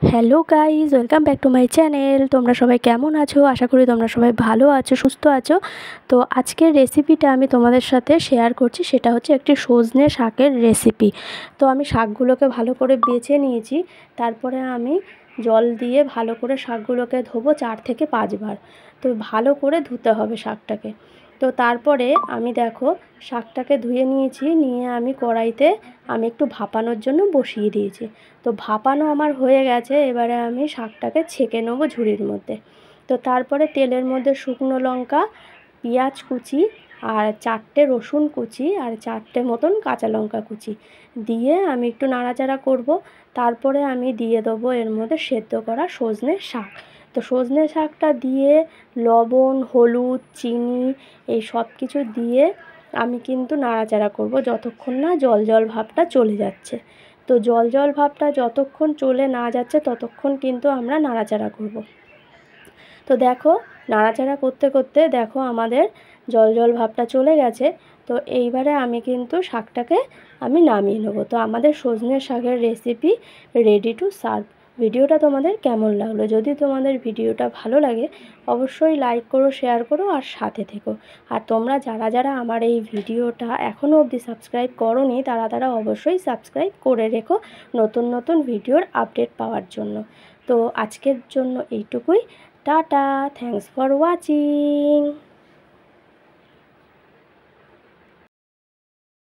Hello guys, welcome back to my channel. তোমরা সবাই কেমন আছো? আশা করি তোমরা সবাই ভালো আছো, সুস্থ আছো। তো আজকের রেসিপিটা আমি তোমাদের সাথে শেয়ার করছি, সেটা হচ্ছে একটি সজনে শাকের রেসিপি। তো আমি শাকগুলোকে ভালো করে বেছে নিয়েছি, তারপরে আমি জল দিয়ে ভালো করে শাকগুলোকে ধোবো 4 থেকে 5 বার। তো ভালো করে ধুতে হবে শাকটাকে। তো তারপরে আমি দেখো শাকটাকে ধুয়ে নিয়েছি, নিয়ে আমি কড়াইতে আমি একটু ভাপানোর জন্য বসিয়ে দিয়েছি। তো ভাপানো আমার হয়ে গেছে, এবারে আমি শাকটাকে ছেঁকে নেবো ঝুড়ির মধ্যে। তো তারপরে তেলের মধ্যে শুকনো লঙ্কা, পেঁয়াজ কুচি আর 4টে রসুন কুচি আর 4টে মতন কাঁচা লঙ্কা কুচি দিয়ে আমি একটু নাড়াচাড়া করব। তারপরে আমি দিয়ে দেবো এর মধ্যে সেদ্ধ করা সজনে শাক। তো সজনে শাকটা দিয়ে লবণ, হলুদ, চিনি এই সব কিছু দিয়ে আমি কিন্তু নাড়াচাড়া করব যতক্ষণ না জল জল ভাবটা চলে যাচ্ছে। তো জল জল ভাবটা যতক্ষণ চলে না যাচ্ছে ততক্ষণ কিন্তু আমরা নাড়াচাড়া করব। তো দেখো নাড়াচাড়া করতে করতে দেখো আমাদের জল জল ভাবটা চলে গেছে। তো এইবারে আমি কিন্তু শাকটাকে আমি নামিয়ে নেবো। তো আমাদের সজনে শাকের রেসিপি রেডি টু সার্ভ। ভিডিওটা তোমাদের কেমন লাগলো? যদি তোমাদের ভিডিওটা ভালো লাগে অবশ্যই লাইক করো, শেয়ার করো আর সাথে থেকো। আর তোমরা যারা যারা আমার এই ভিডিওটা এখনও অবধি সাবস্ক্রাইব করোনি তারা অবশ্যই সাবস্ক্রাইব করে রেখো নতুন নতুন ভিডিওর আপডেট পাওয়ার জন্য। তো আজকের জন্য এইটুকুই। Tata, thanks for watching.